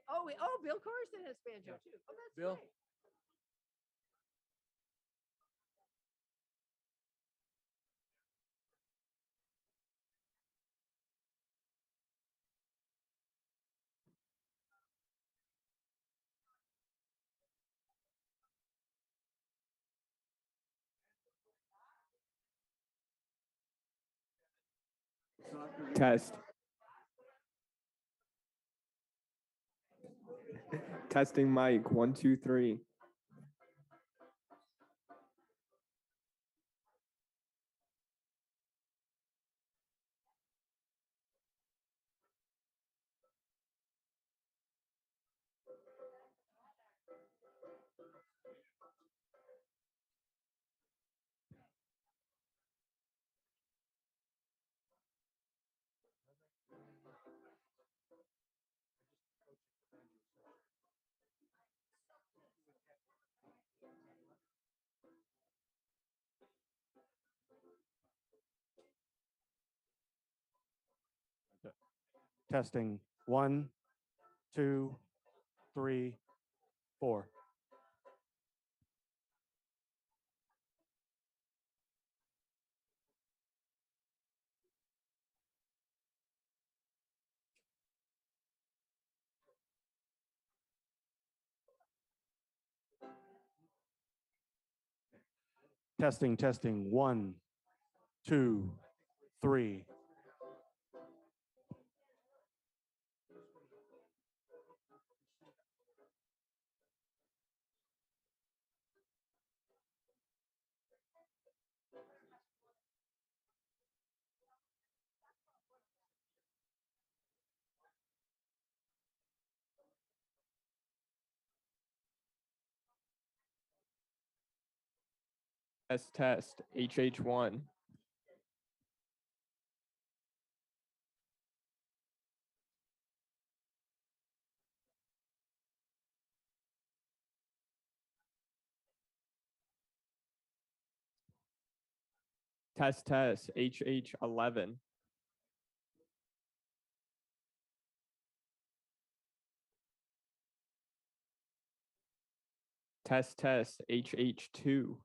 Oh, Bill Corson has banjo too. Oh, that's Bill? great. Test. Testing mic. 1, 2, 3. Testing 1, 2, 3, 4. Testing 1, 2, 3. Test. HH1. Test. HH11. Test. HH2.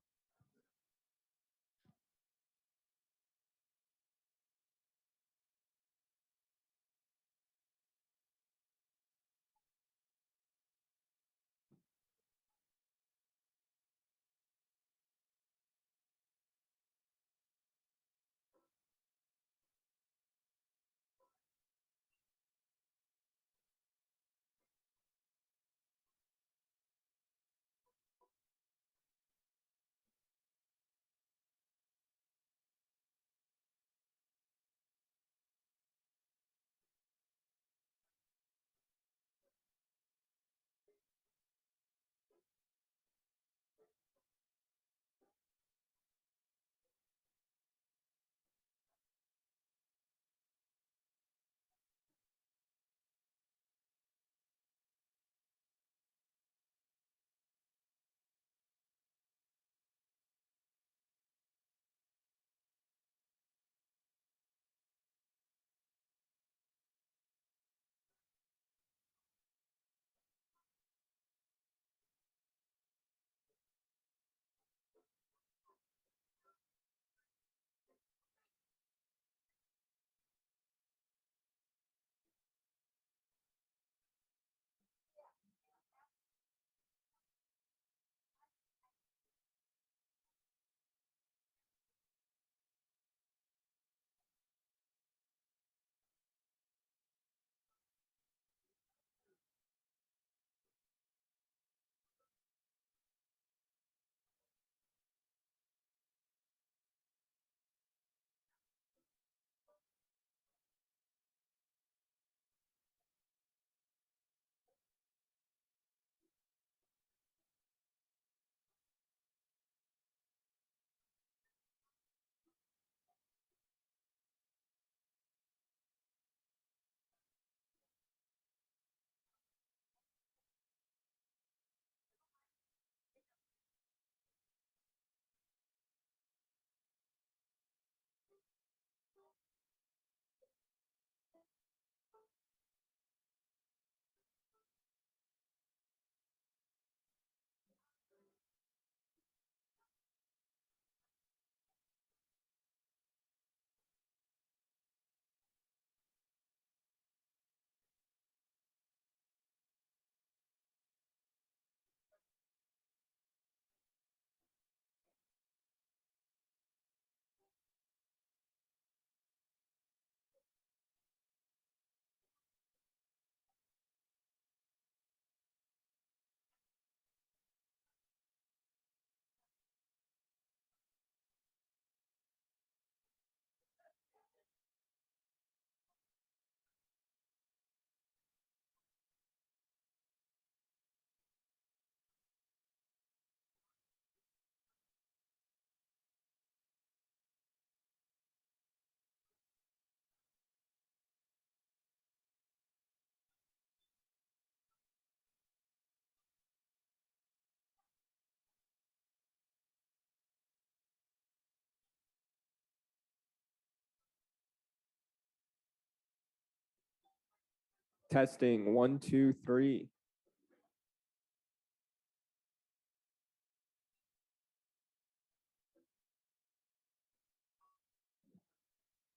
Testing 1, 2, 3.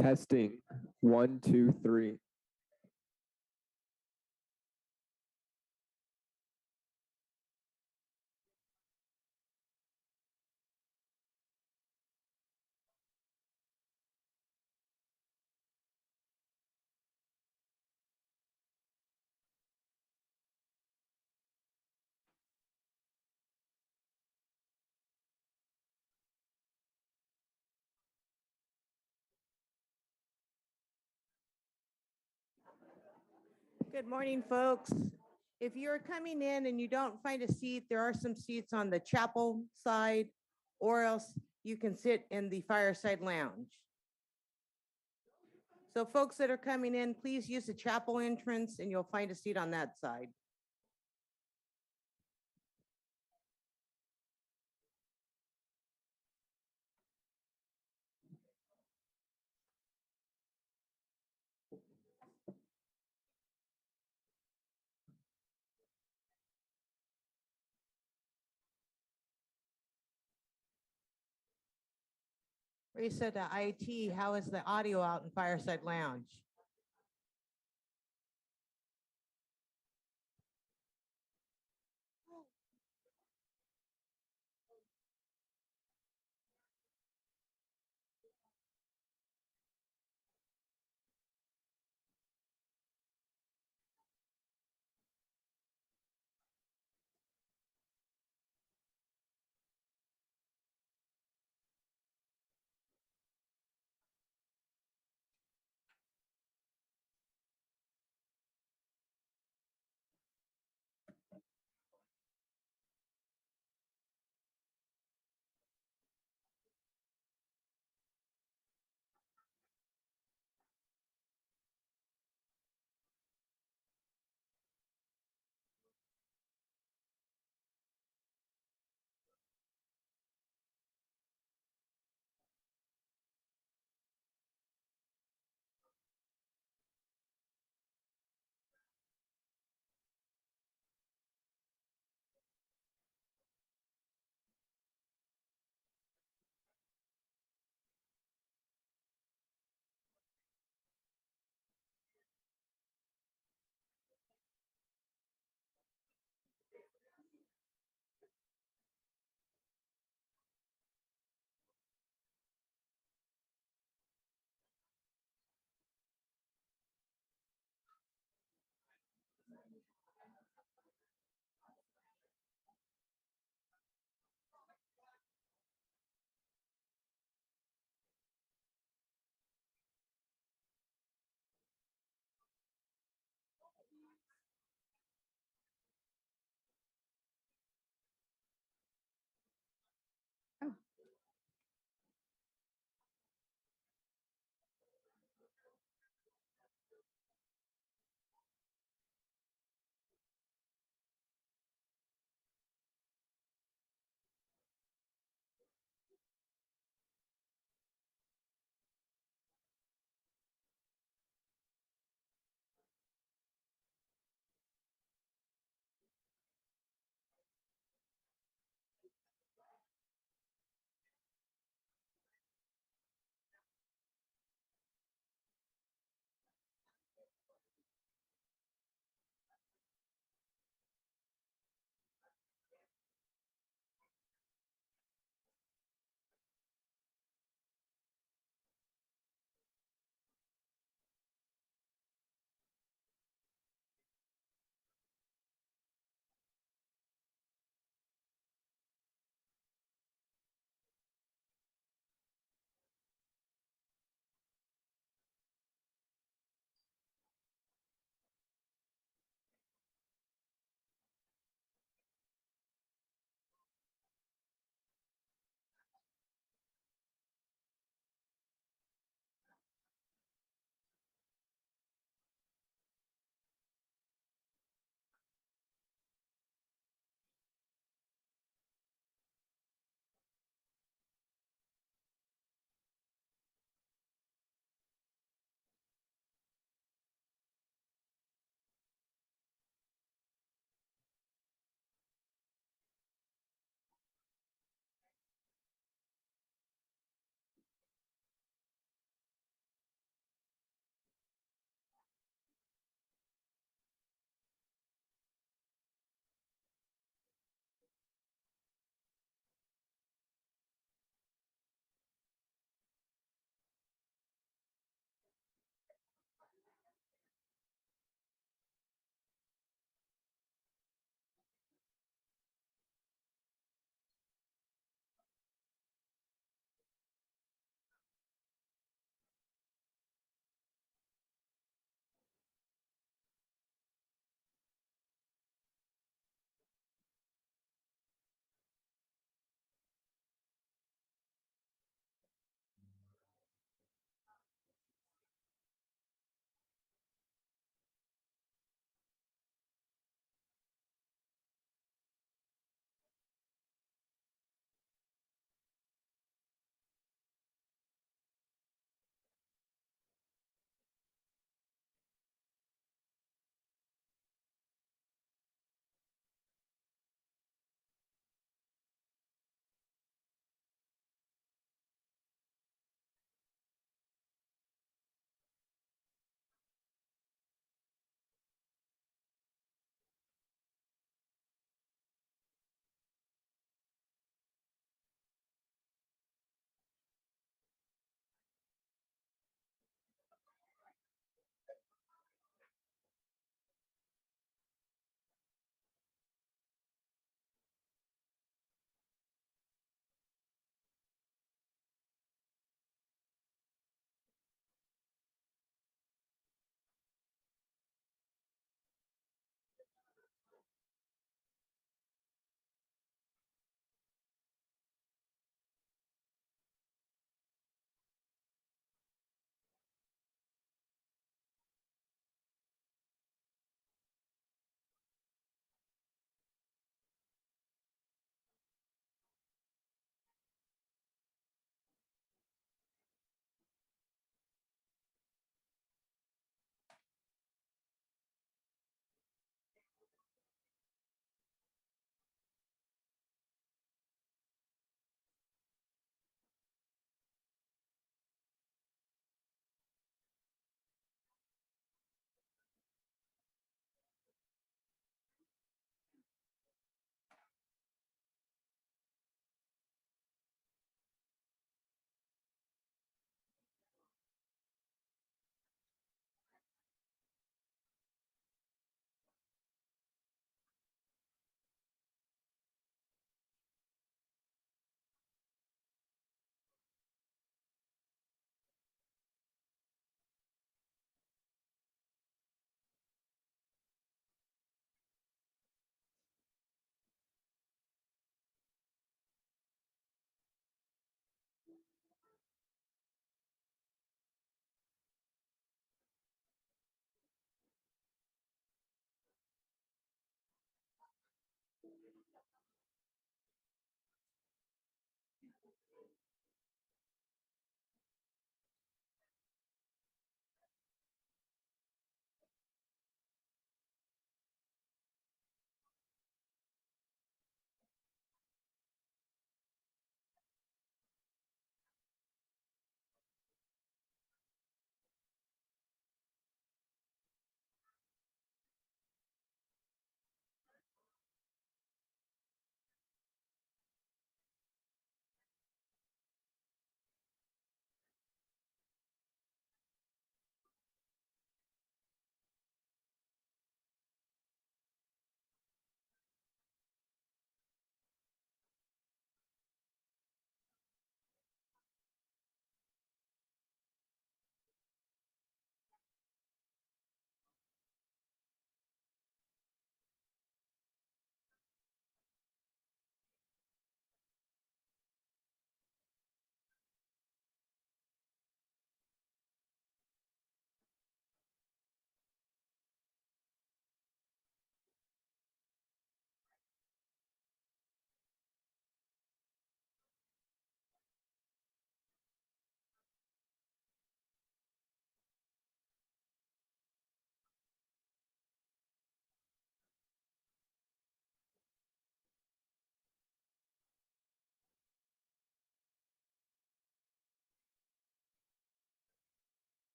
Testing 1, 2, 3. Good morning, folks. If you're coming in and you don't find a seat, there are some seats on the chapel side, or else you can sit in the Fireside Lounge. So folks that are coming in, please use the chapel entrance and you'll find a seat on that side. Risa to IT, how is the audio out in Fireside Lounge?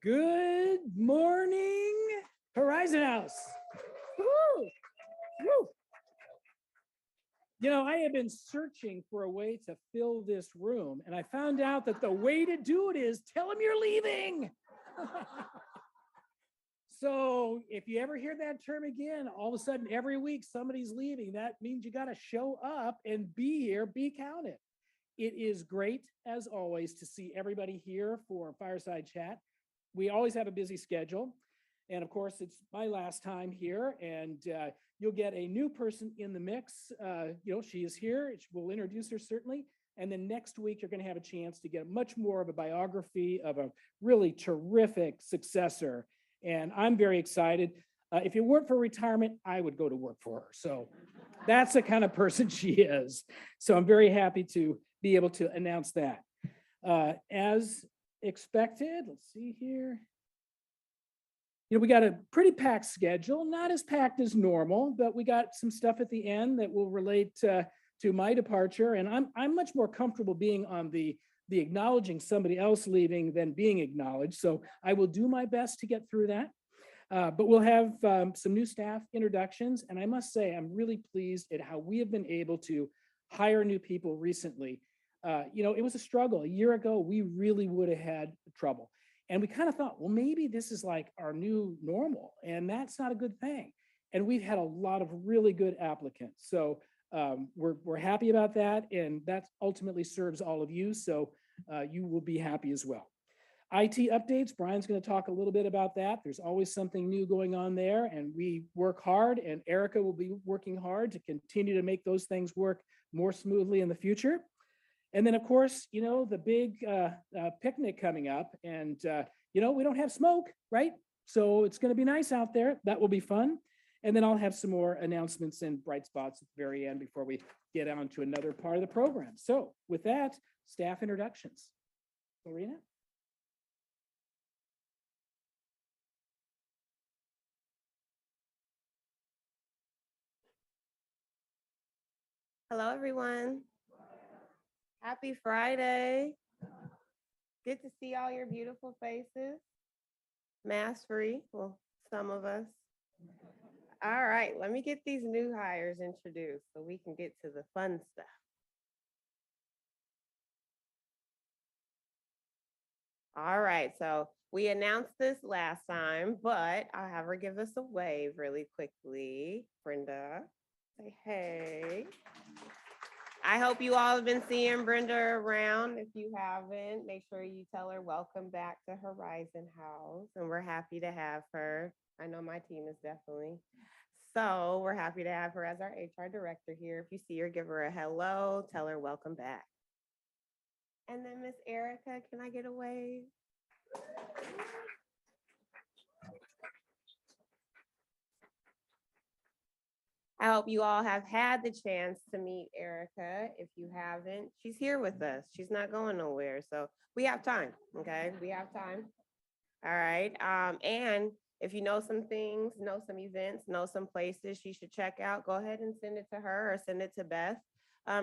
Good morning, Horizon House. Woo! Woo! You know, I have been searching for a way to fill this room, and I found out that the way to do it is tell them you're leaving. So if you ever hear that term again, all of a sudden every week somebody's leaving, that means you got to show up and be here, be counted. It is great, as always, to see everybody here for Fireside Chat. We always have a busy schedule. And of course, it's my last time here, and you'll get a new person in the mix. She is here. We'll introduce her certainly. And then next week, you're going to have a chance to get much more of a biography of a really terrific successor. And I'm very excited. If it weren't for retirement, I would go to work for her. So that's the kind of person she is. So I'm very happy to be able to announce that. As expected, let's see here. We got a pretty packed schedule, not as packed as normal, but we got some stuff at the end that will relate to my departure. And I'm much more comfortable being on the acknowledging somebody else leaving than being acknowledged. So I will do my best to get through that. But we'll have some new staff introductions. And I must say, I'm really pleased at how we have been able to hire new people recently. It was a struggle. A year ago, we really would have had trouble. And we kind of thought, well, maybe this is like our new normal, and that's not a good thing. And we've had a lot of really good applicants. So we're happy about that. And that ultimately serves all of you. So you will be happy as well. IT updates, Brian's going to talk a little bit about that. There's always something new going on there, and we work hard, and Erica will be working hard to continue to make those things work more smoothly in the future. And then, of course, the big picnic coming up, and, we don't have smoke, right? So it's going to be nice out there. That will be fun. And then I'll have some more announcements and bright spots at the very end before we get on to another part of the program. So with that, staff introductions. Lorena? Hello, everyone. Happy Friday. Good to see all your beautiful faces. Mask free, well, some of us. All right, let me get these new hires introduced so we can get to the fun stuff. All right, so we announced this last time, but I'll have her give us a wave really quickly. Brenda, say hey. I hope you all have been seeing Brenda around. If you haven't, make sure you tell her welcome back to Horizon House, and we're happy to have her. I know my team is definitely. So we're happy to have her as our HR director here. If you see her, give her a hello, tell her welcome back. And then Miss Erica, can I get a wave? I hope you all have had the chance to meet Erica. If you haven't, she's here with us. She's not going nowhere. So we have time, okay? We have time. All right. And if you know some things, know some events, know some places she should check out, go ahead and send it to her or send it to Beth.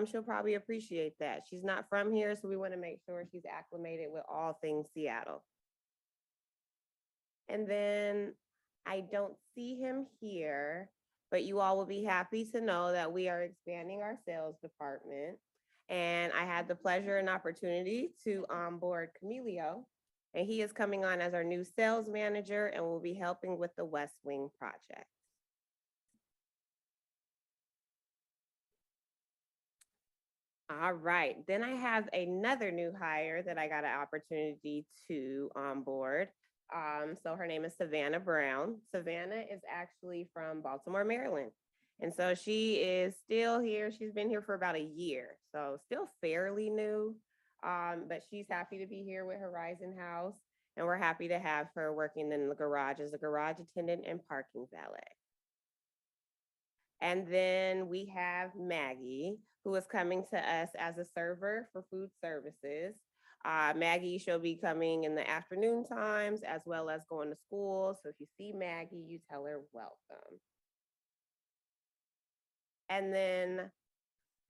She'll probably appreciate that. She's not from here, so we want to make sure she's acclimated with all things Seattle. And then I don't see him here, but you all will be happy to know that we are expanding our sales department. And I had the pleasure and opportunity to onboard Camilio, and he is coming on as our new sales manager and will be helping with the West Wing project. All right, then I have another new hire that I got an opportunity to onboard. So her name is Savannah Brown. Savannah is actually from Baltimore, Maryland. And so she is still here. She's been here for about a year, so still fairly new, but she's happy to be here with Horizon House. And we're happy to have her working in the garage as a garage attendant and parking valet. And then we have Maggie, who is coming to us as a server for food services. Maggie, she'll be coming in the afternoon times as well as going to school. So if you see Maggie, you tell her welcome. And then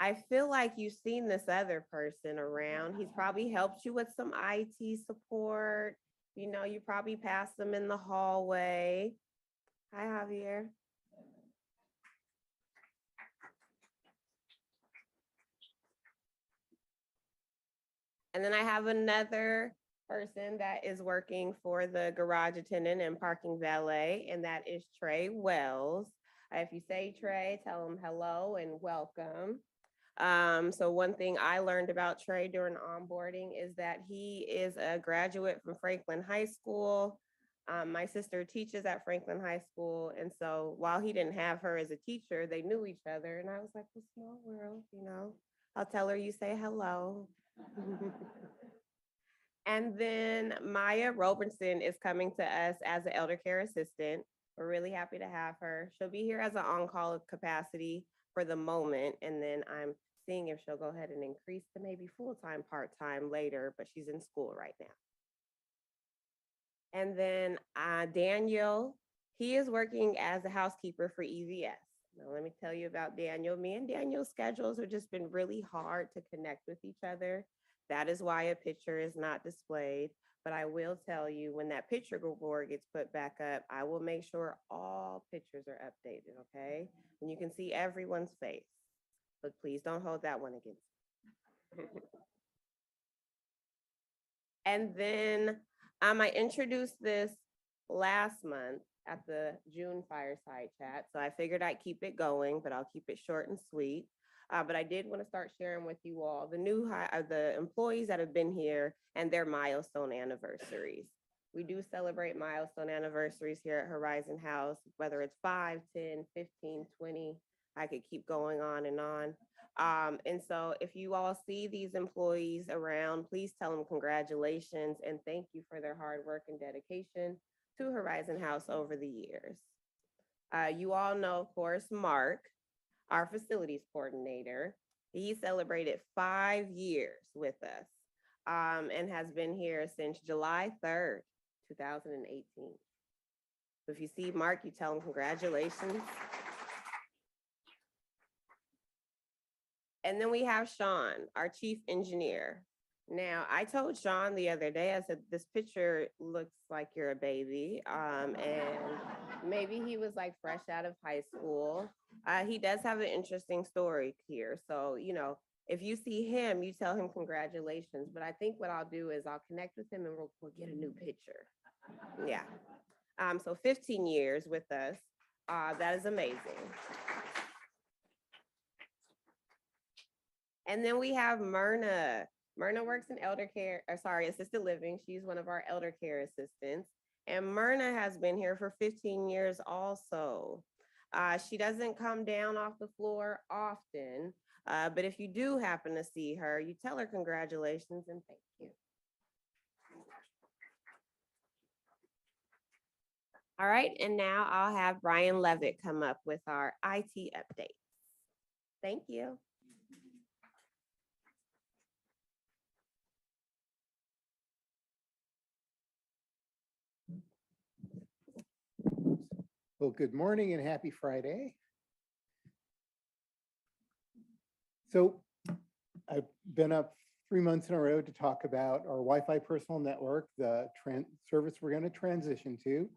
I feel like you've seen this other person around. He's probably helped you with some IT support. You know, you probably passed them in the hallway. Hi, Javier. And then I have another person that is working for the garage attendant and parking valet, and that is Trey Wells. If you say Trey, tell him hello and welcome. So one thing I learned about Trey during onboarding is that he is a graduate from Franklin High School. My sister teaches at Franklin High School. And so while he didn't have her as a teacher, they knew each other. And I was like, well, small world, you know, I'll tell her you say hello. And then Maya Robertson is coming to us as an elder care assistant. We're really happy to have her. She'll be here as an on-call capacity for the moment. And then I'm seeing if she'll go ahead and increase to maybe full-time, part-time later, but she's in school right now. And then Daniel, he is working as a housekeeper for EVS. Now, let me tell you about Daniel. Me and Daniel's schedules have just been really hard to connect with each other. That is why a picture is not displayed. But I will tell you, when that picture board gets put back up, I will make sure all pictures are updated, okay? And you can see everyone's face. But please don't hold that one against me. And then I introduced this last month at the June Fireside Chat. So I figured I'd keep it going, but I'll keep it short and sweet. But I did want to start sharing with you all the employees that have been here and their milestone anniversaries. We do celebrate milestone anniversaries here at Horizon House, whether it's 5, 10, 15, 20, I could keep going on and on. And so if you all see these employees around, please tell them congratulations and thank you for their hard work and dedication to Horizon House over the years. You all know, of course, Mark, our facilities coordinator. He celebrated 5 years with us and has been here since July 3rd, 2018. So if you see Mark, you tell him congratulations. And then we have Sean, our chief engineer. Now, I told Sean the other day, I said, this picture looks like you're a baby. And maybe he was like fresh out of high school. He does have an interesting story here. So, you know, if you see him, you tell him congratulations. But I think what I'll do is I'll connect with him and we'll get a new picture. Yeah. So 15 years with us. That is amazing. And then we have Myrna. Myrna works in assisted living. She's one of our elder care assistants. And Myrna has been here for 15 years also. She doesn't come down off the floor often, but if you do happen to see her, you tell her congratulations and thank you. All right, and now I'll have Brian Levitt come up with our IT updates. Thank you. Well, good morning and happy Friday. So I've been up 3 months in a row to talk about our Wi-Fi personal network, the service we're going to transition to.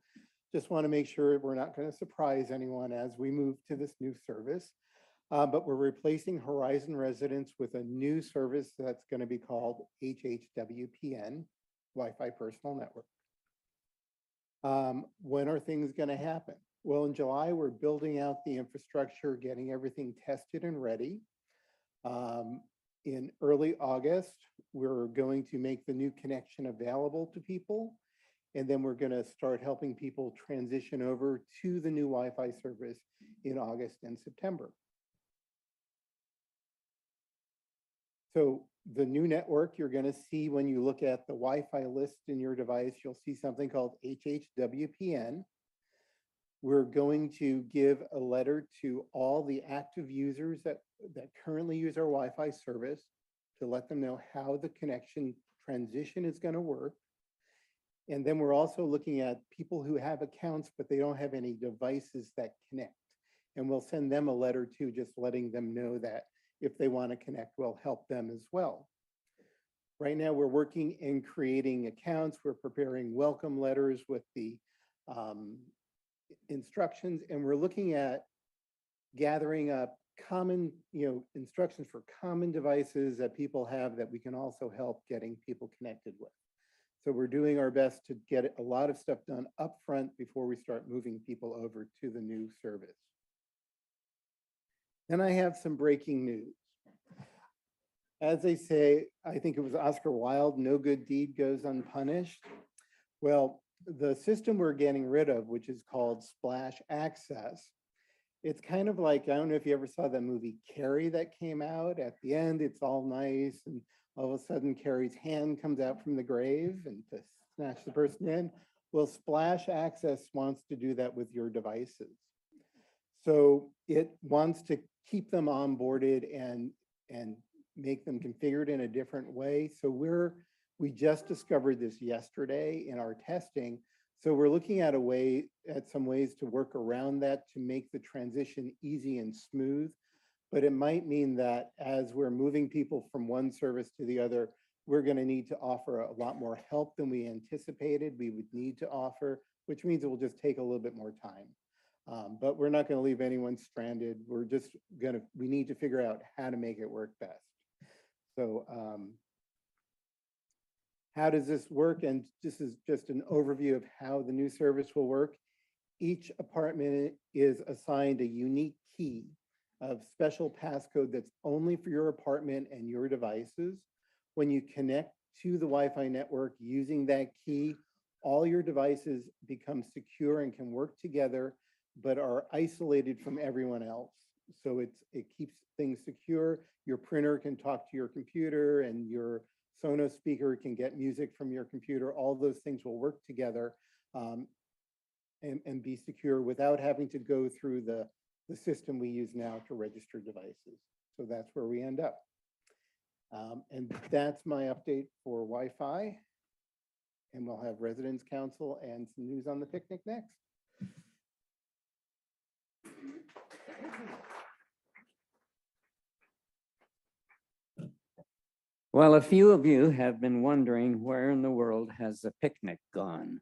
Just want to make sure we're not going to surprise anyone as we move to this new service. But we're replacing Horizon residents with a new service that's going to be called HHWPN, Wi-Fi personal network. When are things going to happen? Well, in July, we're building out the infrastructure, getting everything tested and ready. In early August, we're going to make the new connection available to people. And then we're going to start helping people transition over to the new Wi-Fi service in August and September. So the new network you're going to see when you look at the Wi-Fi list in your device, you'll see something called HHWPN. We're going to give a letter to all the active users that currently use our Wi-Fi service to let them know how the connection transition is going to work. And then we're also looking at people who have accounts, but they don't have any devices that connect. And we'll send them a letter too, just letting them know that if they want to connect, we'll help them as well. Right now, we're working in creating accounts. We're preparing welcome letters with the instructions, and we're looking at gathering up common, instructions for common devices that people have that we can also help getting people connected with. So we're doing our best to get a lot of stuff done up front before we start moving people over to the new service. Then I have some breaking news. As they say, I think it was Oscar Wilde, no good deed goes unpunished. Well, the system we're getting rid of, which is called Splash Access, it's kind of like, I don't know if you ever saw that movie Carrie that came out. At the end, it's all nice, and all of a sudden Carrie's hand comes out from the grave and to snatch the person in. Well, Splash Access wants to do that with your devices. So it wants to keep them onboarded and make them configured in a different way. So we just discovered this yesterday in our testing. So we're looking at some ways to work around that to make the transition easy and smooth. But it might mean that as we're moving people from one service to the other, we're going to need to offer a lot more help than we anticipated we would need to offer, which means it will just take a little bit more time. But we're not going to leave anyone stranded. We need to figure out how to make it work best. So how does this work? And this is just an overview of how the new service will work. Each apartment is assigned a unique key of special passcode that's only for your apartment and your devices. When you connect to the Wi-Fi network using that key, all your devices become secure and can work together, but are isolated from everyone else. So it keeps things secure. Your printer can talk to your computer, and your Sonos speaker can get music from your computer. All those things will work together and be secure without having to go through the system we use now to register devices. So that's where we end up. And that's my update for Wi-Fi. And we'll have residents council and some news on the picnic next. Well, a few of you have been wondering where in the world has the picnic gone.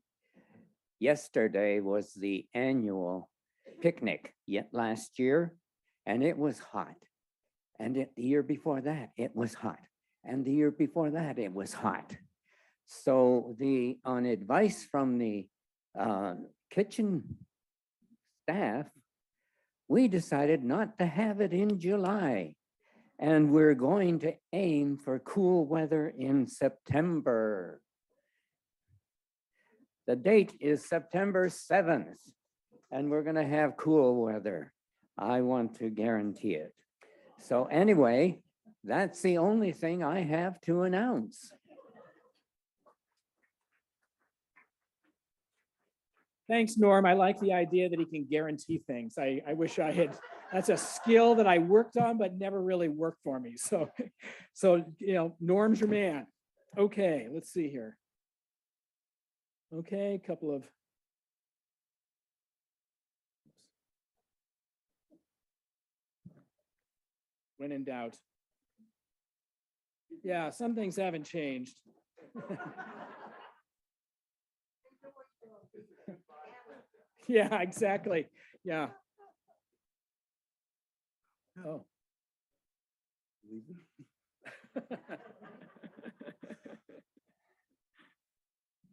Yesterday was the annual picnic yet last year, and it was hot. And the year before that, it was hot. And the year before that, it was hot. So on advice from the kitchen staff, we decided not to have it in July. And we're going to aim for cool weather in September. The date is September 7th, and we're going to have cool weather. I want to guarantee it. So anyway, that's the only thing I have to announce. Thanks, Norm. I like the idea that he can guarantee things. I wish I had, that's a skill that I worked on, but never really worked for me. So Norm's your man. Okay, let's see here. Okay, a couple of. When in doubt. Yeah, some things haven't changed. Yeah, exactly. Yeah. Oh.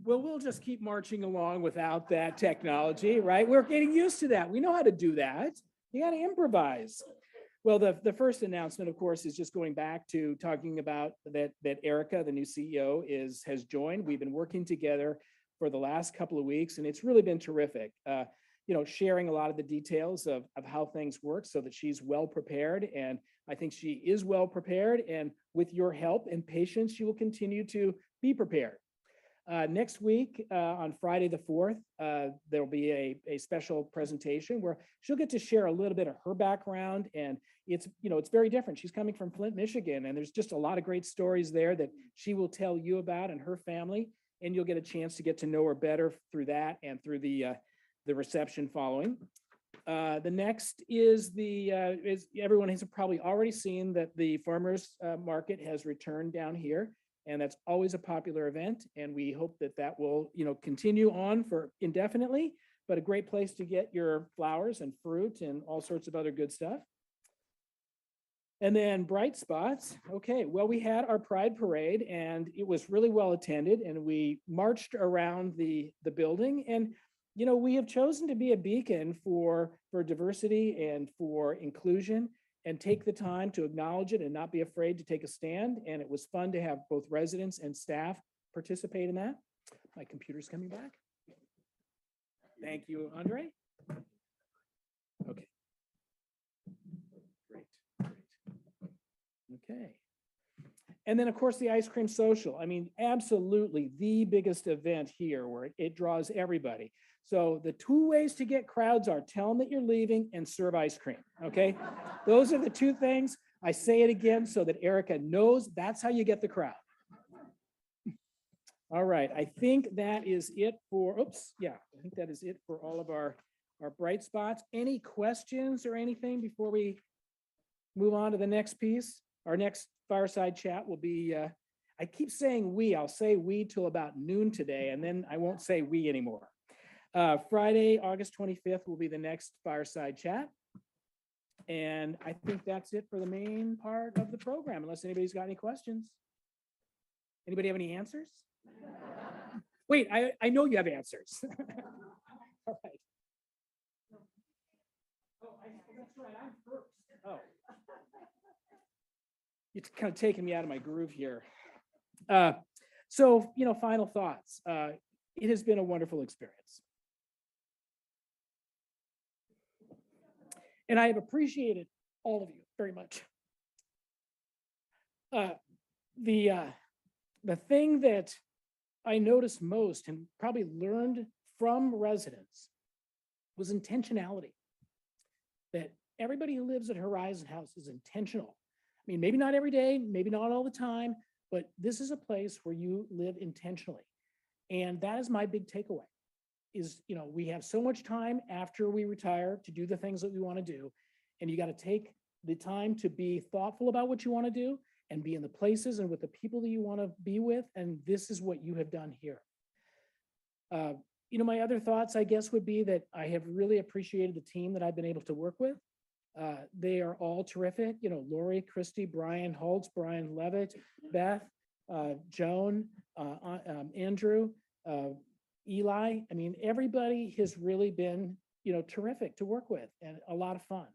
Well, we'll just keep marching along without that technology, right? We're getting used to that. We know how to do that. You got to improvise. Well, the first announcement, of course, is just going back to talking about that Erica, the new CEO, has joined. We've been working together for the last couple of weeks, and it's really been terrific. Sharing a lot of the details of how things work so that she's well prepared. And I think she is well prepared. And with your help and patience, she will continue to be prepared. Next week, on Friday the 4th, there'll be a special presentation where she'll get to share a little bit of her background. And it's very different. She's coming from Flint, Michigan, and there's just a lot of great stories there that she will tell you about and her family. And you'll get a chance to get to know her better through that and through the reception following. The next is everyone has probably already seen that the farmers market has returned down here. And that's always a popular event. And we hope that that will, continue on for indefinitely, but a great place to get your flowers and fruit and all sorts of other good stuff. And then bright spots. Okay, well, we had our Pride Parade and it was really well attended and we marched around the building. And, we have chosen to be a beacon for diversity and for inclusion and take the time to acknowledge it and not be afraid to take a stand. And it was fun to have both residents and staff participate in that. My computer's coming back. Thank you, Andre. Okay. Great. Okay. And then, of course, the ice cream social. I mean, absolutely the biggest event here where it draws everybody. So the two ways to get crowds are tell them that you're leaving and serve ice cream, okay? Those are the two things. I say it again so that Erica knows that's how you get the crowd. All right, I think that is it for, I think that is it for all of our bright spots. Any questions or anything before we move on to the next piece? Our next fireside chat will be, I keep saying we, I'll say we till about noon today, and then I won't say we anymore. Friday, August 25th will be the next fireside chat. And I think that's it for the main part of the program, unless anybody's got any questions. Anybody have any answers? Wait, I know you have answers. All right. Oh, that's right, I'm first. Oh. It's kind of taking me out of my groove here. So, final thoughts. It has been a wonderful experience. And I have appreciated all of you very much. The thing that I noticed most and probably learned from residents was intentionality. That everybody who lives at Horizon House is intentional. I mean, maybe not every day, maybe not all the time, but this is a place where you live intentionally. And that is my big takeaway is, we have so much time after we retire to do the things that we want to do. And you got to take the time to be thoughtful about what you want to do and be in the places and with the people that you want to be with. And this is what you have done here. My other thoughts, I guess, would be that I have really appreciated the team that I've been able to work with. They are all terrific. Lori, Christy, Brian Holtz, Brian Levitt, Beth, Joan, Andrew, Eli. I mean, everybody has really been, terrific to work with and a lot of fun.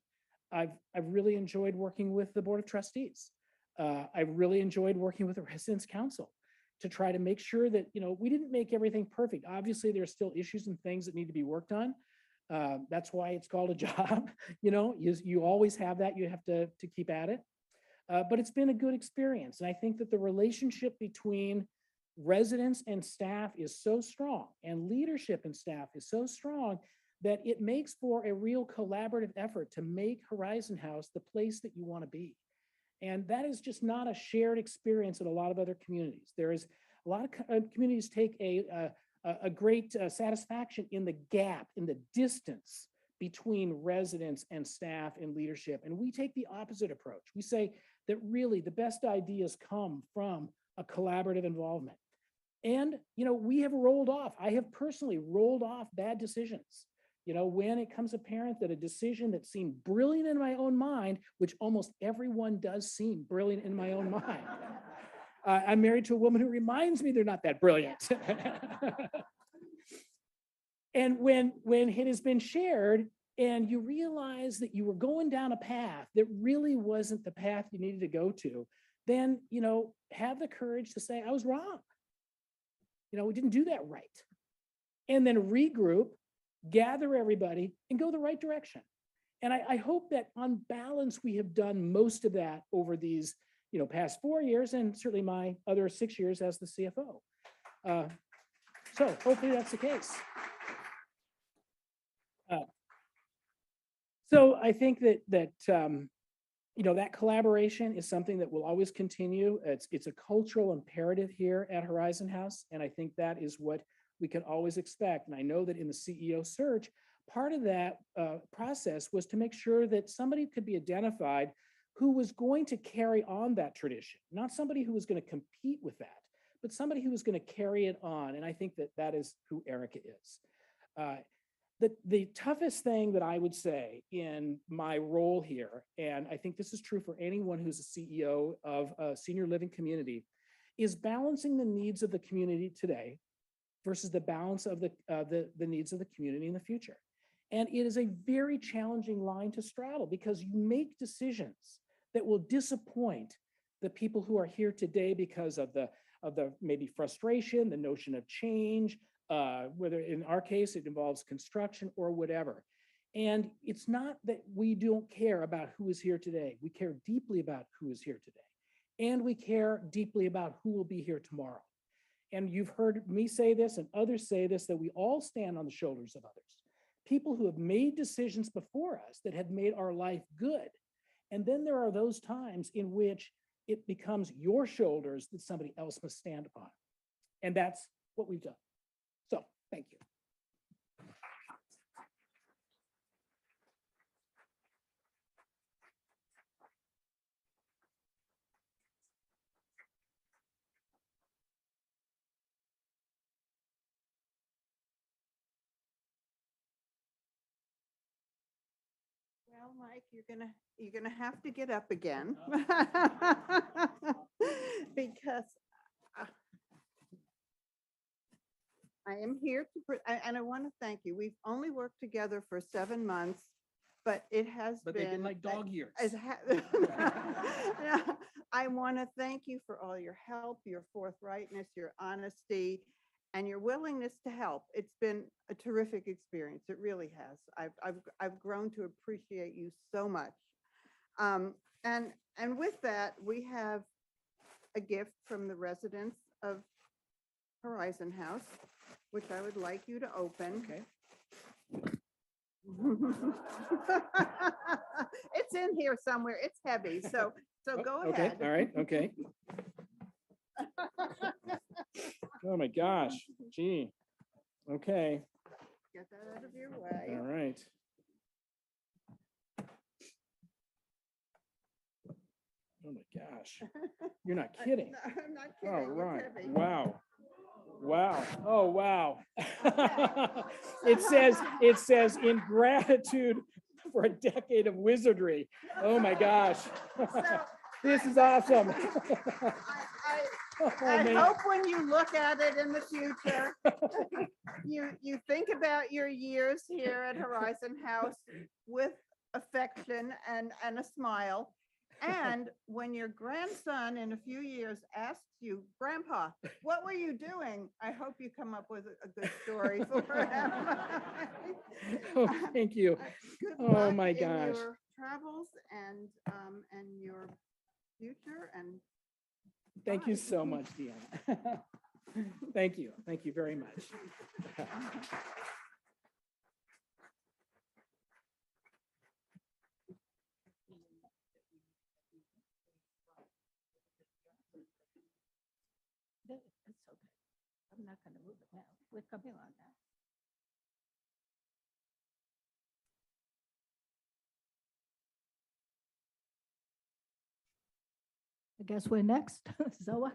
I've really enjoyed working with the Board of Trustees. I've really enjoyed working with the Residents Council to try to make sure that, we didn't make everything perfect. Obviously, there's still issues and things that need to be worked on. That's why it's called a job. You always have that. You have to keep at it. But it's been a good experience. And I think that the relationship between residents and staff is so strong and leadership and staff is so strong that it makes for a real collaborative effort to make Horizon House the place that you want to be. And that is just not a shared experience in a lot of other communities. There is a lot of communities take a great satisfaction in the gap, in the distance between residents and staff and leadership. And we take the opposite approach. We say that really the best ideas come from a collaborative involvement. And, we have I have personally rolled off bad decisions. When it comes apparent that a decision that seemed brilliant in my own mind, which almost everyone does seem brilliant in my own mind. I'm married to a woman who reminds me they're not that brilliant. And when it has been shared and you realize that you were going down a path that really wasn't the path you needed to go to, then, have the courage to say, I was wrong. We didn't do that right. And then regroup, gather everybody and go the right direction. And I hope that on balance, we have done most of that over these, past 4 years and certainly my other 6 years as the CFO. So hopefully that's the case. So I think that that collaboration is something that will always continue. It's a cultural imperative here at Horizon House. And I think that is what we can always expect. And I know that in the CEO search, part of that process was to make sure that somebody could be identified who was going to carry on that tradition, not somebody who was going to compete with that, but somebody who was going to carry it on. And I think that that is who Erica is. The toughest thing that I would say in my role here, and I think this is true for anyone who's a CEO of a senior living community, is balancing the needs of the community today versus the balance of the needs of the community in the future. And it is a very challenging line to straddle because you make decisions that will disappoint the people who are here today because of the maybe frustration, the notion of change, whether in our case it involves construction or whatever. And it's not that we don't care about who is here today. We care deeply about who is here today. And we care deeply about who will be here tomorrow. And you've heard me say this and others say this, that we all stand on the shoulders of others. People who have made decisions before us that have made our life good. And then there are those times in which it becomes your shoulders that somebody else must stand upon. And that's what we've done. So, thank you. Well, Mike, you're gonna have to get up again. Because I am here and I want to thank you. We've only worked together for 7 months, but it has But been. they've been like dog years. I want to thank you for all your help, your forthrightness, your honesty, and your willingness to help. It's been a terrific experience. It really has. I've grown to appreciate you so much. And with that, we have a gift from the residents of Horizon House, which I would like you to open. Okay. It's in here somewhere. It's heavy, so go Okay, ahead. all right, okay. Oh my gosh, gee. Okay, Get that out of your way. all right. Oh my gosh, you're not kidding. No, I'm not All kidding. It's right, heavy. wow. Wow, oh, wow. Okay. It says in gratitude for a decade of wizardry. Oh my gosh. So, This is awesome. Oh, I man. hope when you look at it in the future, you think about your years here at Horizon House with affection and a smile. And when your grandson in a few years asks you, Grandpa, what were you doing? I hope you come up with a good story for him. Oh, thank you. Good Oh, luck my in gosh. your travels and your future and Thank you bye. so much, Deanna. Thank you. Thank you very much. It's okay. I'm not going to move it now. We're coming on now. I guess we're next. Zoa.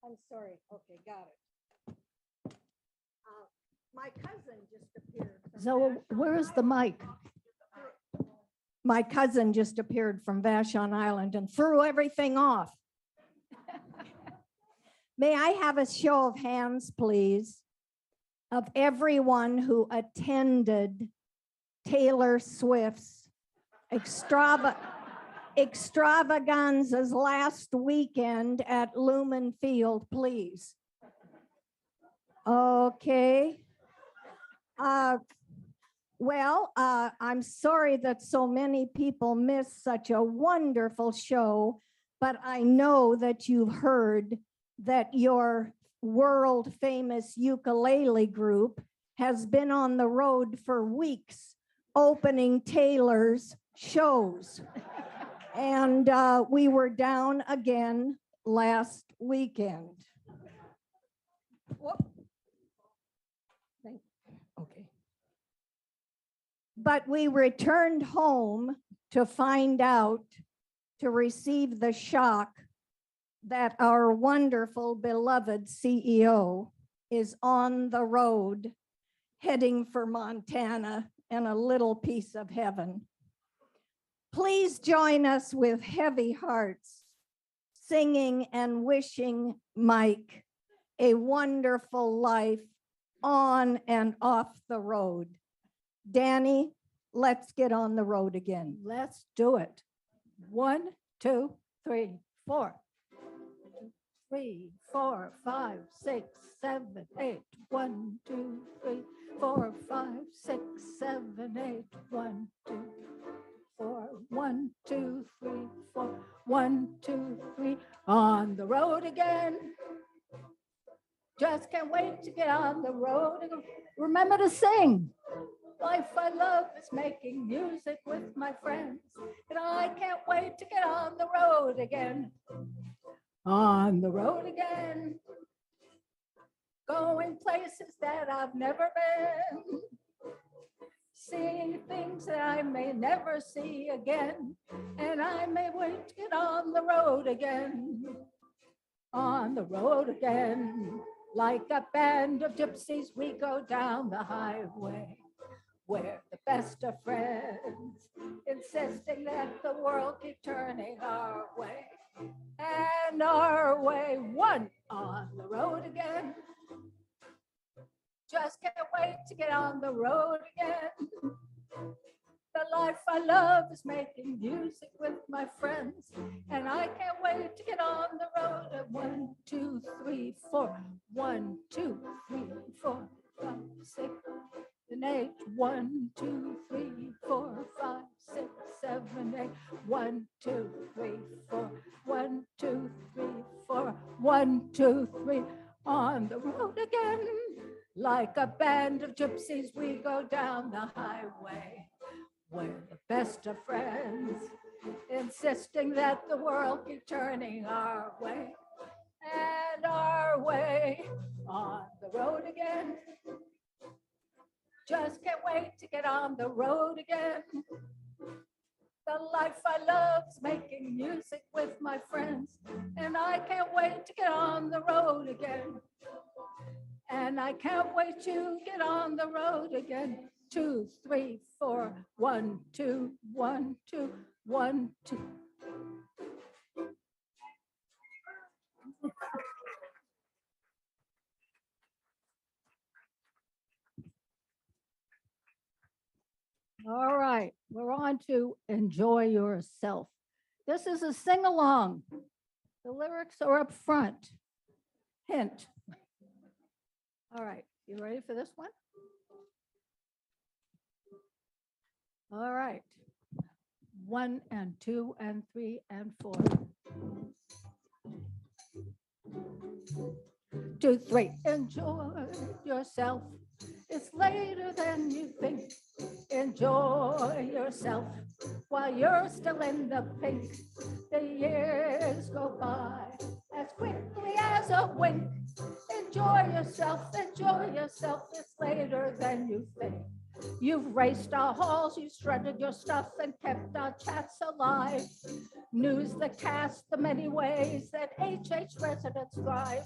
I'm sorry. Okay, got it. My cousin just appeared. Zoa, where is the mic? My cousin just appeared from Vashon Island and threw everything off. May I have a show of hands, please, of everyone who attended Taylor Swift's extravaganzas last weekend at Lumen Field, please? Okay. Well, I'm sorry that so many people missed such a wonderful show, but I know that you've heard that your world famous ukulele group has been on the road for weeks opening Taylor's shows. And we were down again last weekend. Whoop. Okay. But we returned home to find out, to receive the shock that our wonderful beloved CEO is on the road heading for Montana and a little piece of heaven. Please join us with heavy hearts, singing and wishing Mike a wonderful life on and off the road. Danny, let's get on the road again. Let's do it. 1, 2, 3, 4. 3, 4, 5, 6, 7, 8. 1, 2, 3, 4, 5, 6, 7, 8. 1, 2, 4. 1, 2, 3, 4. 1, 2, 3. On the road again. Just can't wait to get on the road. Remember to sing. Life I love is making music with my friends, and I can't wait to get on the road again. On the road again. Going places that I've never been. Seeing things that I may never see again, and I may wait to get on the road again. On the road again. Like a band of gypsies, we go down the highway. We're the best of friends, insisting that the world keep turning our way. And our way, one, on the road again. Just can't wait to get on the road again. The life I love is making music with my friends, and I can't wait to get on the road at 1, 2, 3, 4. 1, 2, 3, 4, 5, 6, and 8. 1, 2, 3, 4, 5, 6, 7, 8. 1, 2, 3, 4. 1, 2, 3, 4. 1, 2, 3. On the road again. Like a band of gypsies, we go down the highway. We're the best of friends, insisting that the world keep turning our way. And our way, on the road again. Just can't wait to get on the road again. The life I love is making music with my friends, and I can't wait to get on the road again. And I can't wait to get on the road again. 2, 3, 4. 1, 2, 1, 2, 1, 2. All right, we're on to Enjoy Yourself. This is a sing-along. The lyrics are up front. Hint. All right, you ready for this one? All right. 1 and 2 and 3 and 4. 2, 3. Enjoy yourself. It's later than you think. Enjoy yourself while you're still in the pink. The years go by as quickly as a wink. Enjoy yourself, enjoy yourself. It's later than you think. You've raced our halls, you shredded your stuff and kept our chats alive. News the cast, the many ways that HH residents thrive.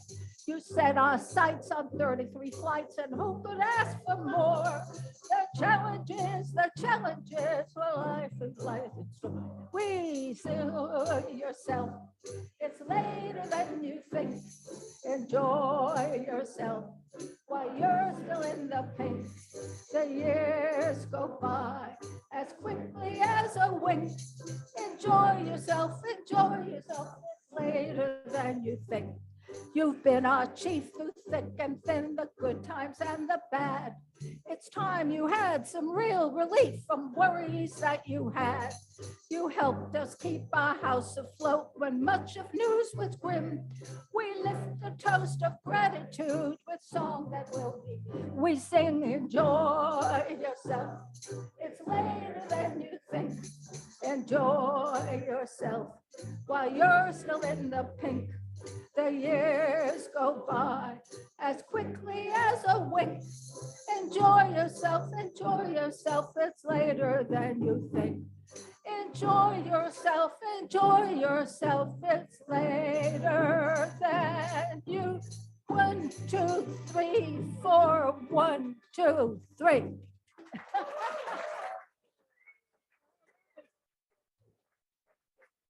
You set our sights on 33 flights, and who could ask for more? The challenges, well, life is life. We enjoy yourself. It's later than you think. Enjoy yourself while you're still in the pink. The years go by as quickly as a wink. Enjoy yourself, enjoy yourself. It's later than you think. You've been our chief through thick and thin, the good times and the bad. It's time you had some real relief from worries that you had. You helped us keep our house afloat when much of news was grim. We lift a toast of gratitude with song that will be. We sing, enjoy yourself. It's later than you think. Enjoy yourself while you're still in the pink. The years go by as quickly as a wink. Enjoy yourself, it's later than you think. Enjoy yourself, it's later than you. 1, 2, 3, 4, 1, 2, 3.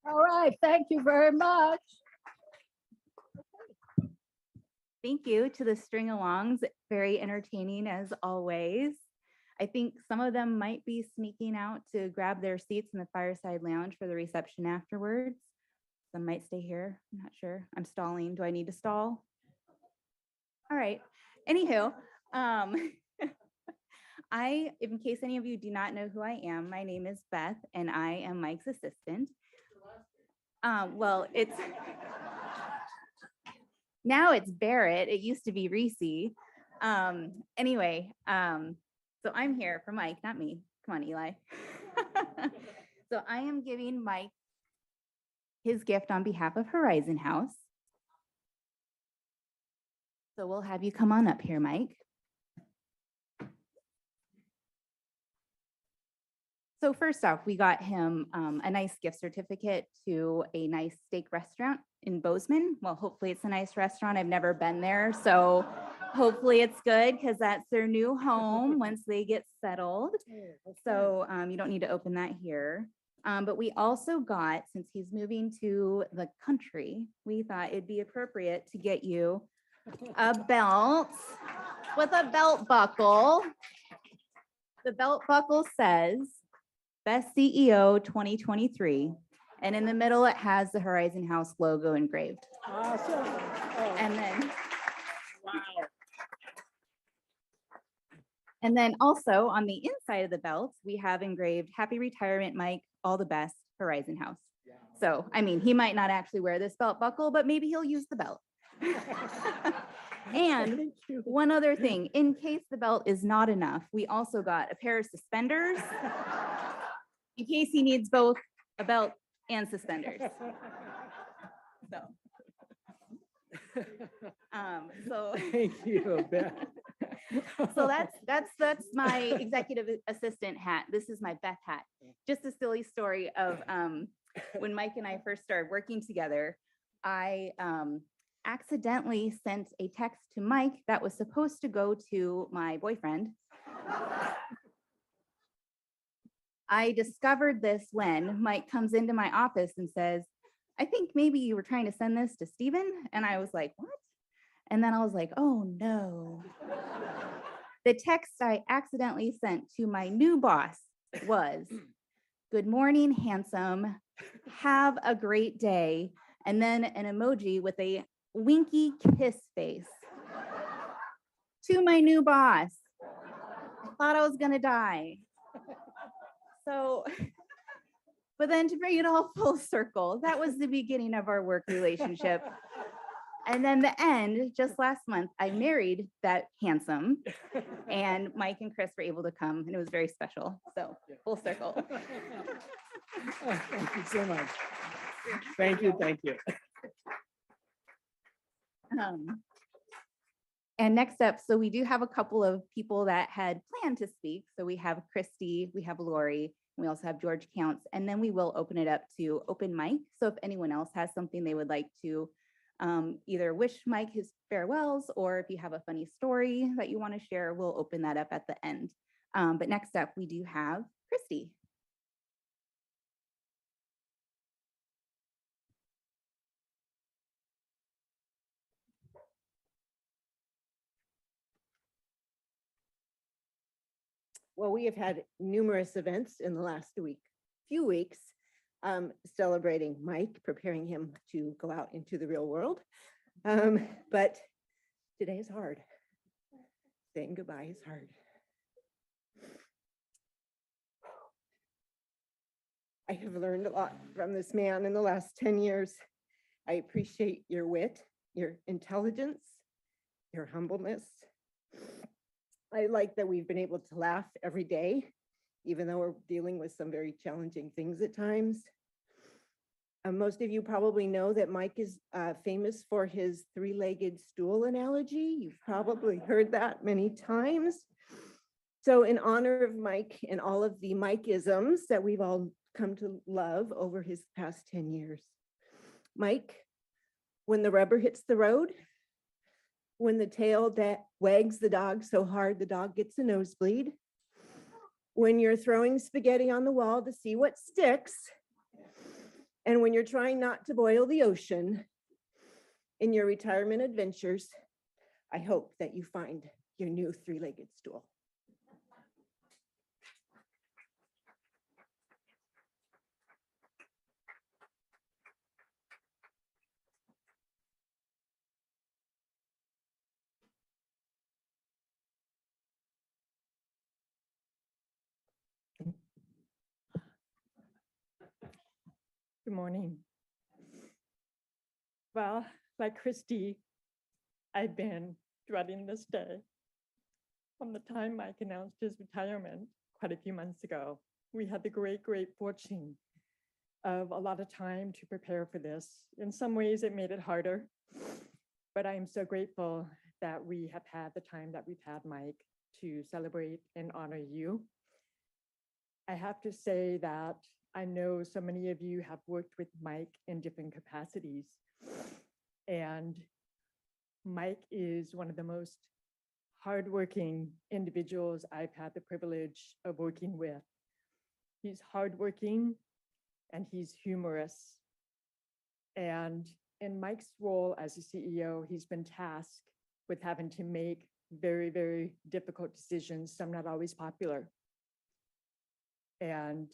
All right, thank you very much. Thank you to the string alongs. Very entertaining as always. I think some of them might be sneaking out to grab their seats in the Fireside Lounge for the reception afterwards. Some might stay here. I'm not sure. I'm stalling. Do I need to stall? All right. Anywho, in case any of you do not know who I am, my name is Beth and I am Mike's assistant. Well, now it's Barrett. It used to be Reese. Anyway, so I'm here for Mike, not me. Come on, Eli. So I am giving Mike his gift on behalf of Horizon House. So we'll have you come on up here, Mike. So first off, we got him a nice gift certificate to a nice steak restaurant in Bozeman. Well, hopefully it's a nice restaurant. I've never been there, so hopefully it's good because that's their new home once they get settled. So you don't need to open that here. But we also got, since he's moving to the country, we thought it'd be appropriate to get you a belt with a belt buckle. The belt buckle says, Best CEO 2023. And in the middle, it has the Horizon House logo engraved. Awesome. Oh, And then, wow. and then also on the inside of the belt, we have engraved Happy Retirement, Mike, all the best, Horizon House. So, I mean, he might not actually wear this belt buckle, but maybe he'll use the belt. And Thank you. one other thing, in case the belt is not enough, we also got a pair of suspenders in case he needs both a belt and suspenders. So, Thank you, Beth. so that's my executive assistant hat. This is my Beth hat. Just a silly story of when Mike and I first started working together, I accidentally sent a text to Mike that was supposed to go to my boyfriend. I discovered this when Mike comes into my office and says, I think maybe you were trying to send this to Steven. And I was like, what? And then I was like, oh no. The text I accidentally sent to my new boss was, good morning, handsome. Have a great day. And then an emoji with a winky kiss face to my new boss. I thought I was gonna die. So, but then to bring it all full circle, that was the beginning of our work relationship. And then the end, just last month, I married that handsome, and Mike and Chris were able to come, and it was very special. So full circle. Thank you so much. Thank you, thank you. And next up, so we do have a couple of people that had planned to speak. So we have Christy, we have Lori, we also have George Counts, and then we will open it up to open mic. So if anyone else has something they would like to either wish Mike his farewells, or if you have a funny story that you want to share, we'll open that up at the end. But next up, we do have Christy. Well, we have had numerous events in the last few weeks, celebrating Mike, preparing him to go out into the real world. But today is hard. Saying goodbye is hard. I have learned a lot from this man in the last 10 years. I appreciate your wit, your intelligence, your humbleness. I like that we've been able to laugh every day, even though we're dealing with some very challenging things at times. Most of you probably know that Mike is famous for his three-legged stool analogy. You've probably heard that many times. So in honor of Mike and all of the Mike-isms that we've all come to love over his past 10 years. Mike, when the rubber hits the road, when the tail that wags the dog so hard the dog gets a nosebleed, when you're throwing spaghetti on the wall to see what sticks, and when you're trying not to boil the ocean in your retirement adventures, I hope that you find your new three-legged stool. Good morning. Well, like Christy, I've been dreading this day. From the time Mike announced his retirement quite a few months ago, we had the great fortune of a lot of time to prepare for this. In some ways, it made it harder, but I am so grateful that we have had the time that we've had, Mike, to celebrate and honor you. I have to say that I know so many of you have worked with Mike in different capacities. And Mike is one of the most hardworking individuals I've had the privilege of working with. He's hardworking and he's humorous. And in Mike's role as a CEO, he's been tasked with having to make very difficult decisions, some not always popular. And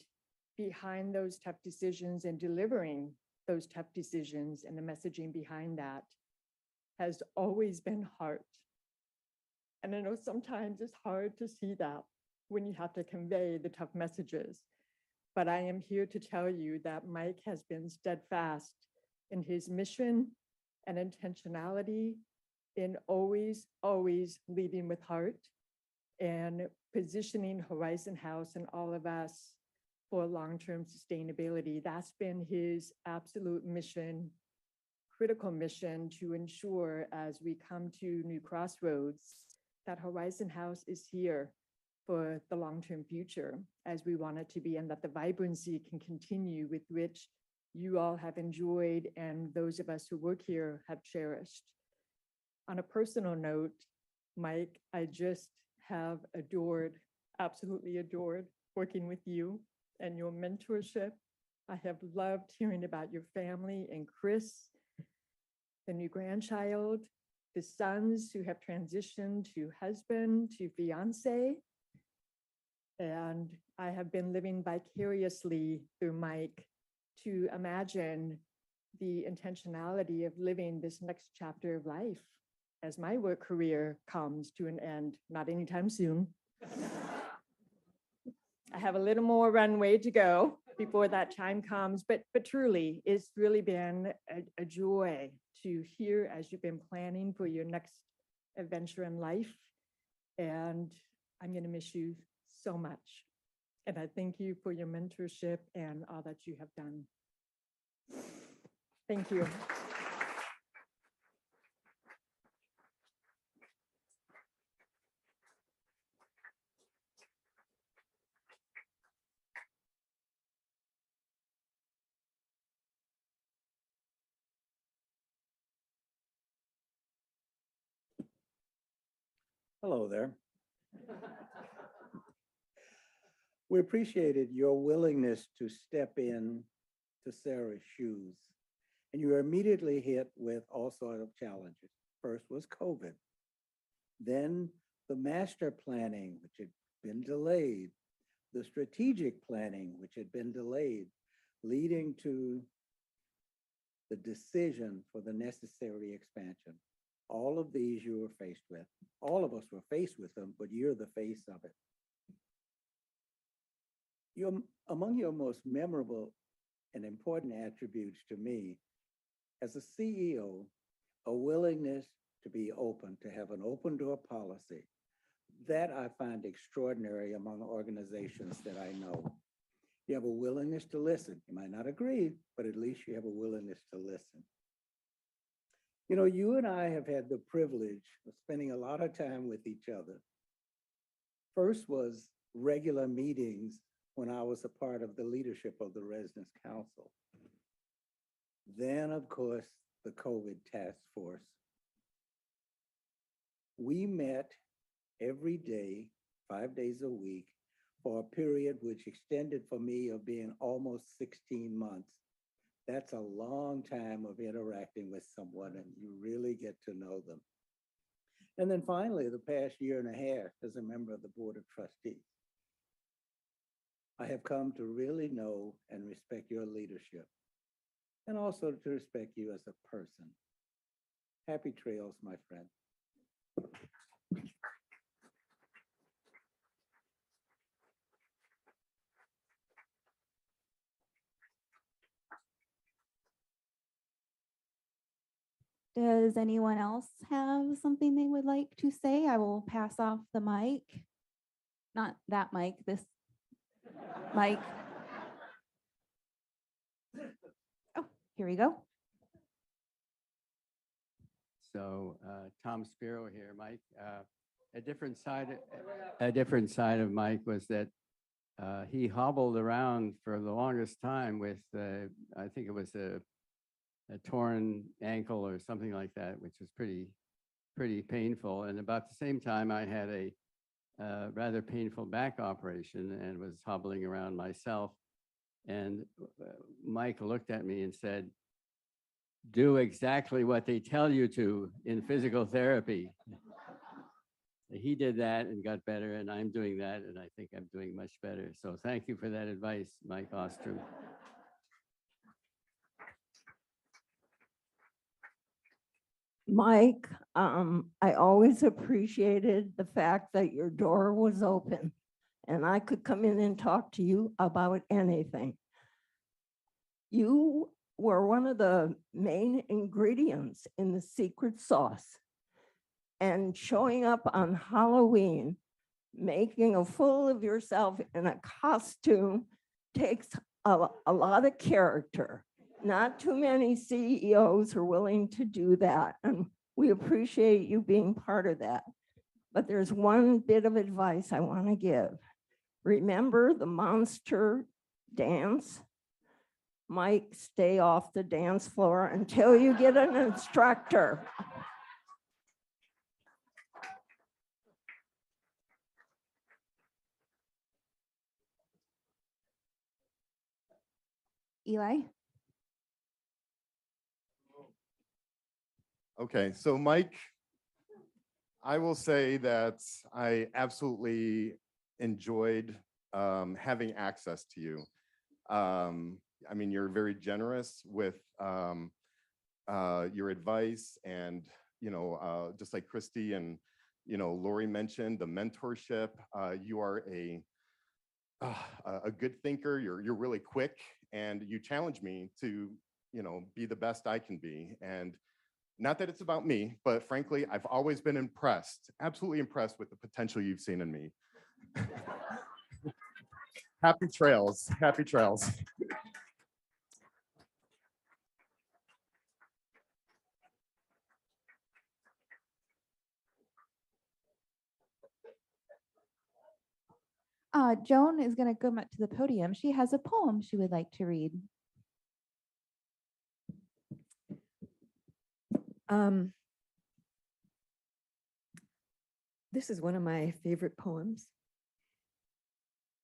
behind those tough decisions and delivering those tough decisions and the messaging behind that has always been heart. And I know sometimes it's hard to see that when you have to convey the tough messages. But I am here to tell you that Mike has been steadfast in his mission and intentionality in always leading with heart and positioning Horizon House and all of us for long-term sustainability. That's been his absolute mission, critical mission, to ensure as we come to new crossroads that Horizon House is here for the long-term future as we want it to be, and that the vibrancy can continue with which you all have enjoyed and those of us who work here have cherished. On a personal note, Mike, I just have adored, absolutely adored working with you and your mentorship. I have loved hearing about your family and Chris, the new grandchild, the sons who have transitioned to husband, to fiance. And I have been living vicariously through Mike to imagine the intentionality of living this next chapter of life as my work career comes to an end, not anytime soon. I have a little more runway to go before that time comes, but truly, it's really been a joy to hear as you've been planning for your next adventure in life. And I'm going to miss you so much. And I thank you for your mentorship and all that you have done. Thank you. Hello there. We appreciated your willingness to step in to Sarah's shoes. And you were immediately hit with all sorts of challenges. First was COVID. Then the master planning, which had been delayed. The strategic planning, which had been delayed, leading to the decision for the necessary expansion. All of these you were faced with. All of us were faced with them, but you're the face of it. Among your most memorable and important attributes to me, as a CEO, a willingness to be open, to have an open door policy. That I find extraordinary among organizations that I know. You have a willingness to listen. You might not agree, but at least you have a willingness to listen. You know, you and I have had the privilege of spending a lot of time with each other. First was regular meetings when I was a part of the leadership of the Residence Council. Then, of course, the COVID task force. We met every day, 5 days a week, for a period which extended for me of being almost 16 months. That's a long time of interacting with someone, and you really get to know them. And then finally, the past year and a half as a member of the Board of Trustees, I have come to really know and respect your leadership, and also to respect you as a person. Happy trails, my friend. Does anyone else have something they would like to say? I will pass off the mic. Not that mic, this mic. Oh, here we go. So Tom Spiro here, Mike. A different side of Mike was that he hobbled around for the longest time with, I think it was a torn ankle or something like that, which was pretty painful. And about the same time, I had a rather painful back operation and was hobbling around myself. And Mike looked at me and said, "Do exactly what they tell you to in physical therapy." He did that and got better, and I'm doing that, and I think I'm doing much better. So thank you for that advice, Mike Ostrom. Mike, I always appreciated the fact that your door was open and I could come in and talk to you about anything. You were one of the main ingredients in the secret sauce, and showing up on Halloween, making a fool of yourself in a costume takes a lot of character. Not too many CEOs are willing to do that, and we appreciate you being part of that. But there's one bit of advice I want to give. Remember the monster dance? Mike, stay off the dance floor until you get an instructor. Eli? Okay, so Mike, I will say that I absolutely enjoyed having access to you. I mean, you're very generous with your advice, and just like Christy and Lori mentioned, the mentorship. You are a good thinker. You're really quick, and you challenge me to be the best I can be. And not that it's about me, but frankly, I've always been impressed, absolutely impressed with the potential you've seen in me. Happy trails, happy trails. Joan is going to come up to the podium. She has a poem she would like to read. This is one of my favorite poems.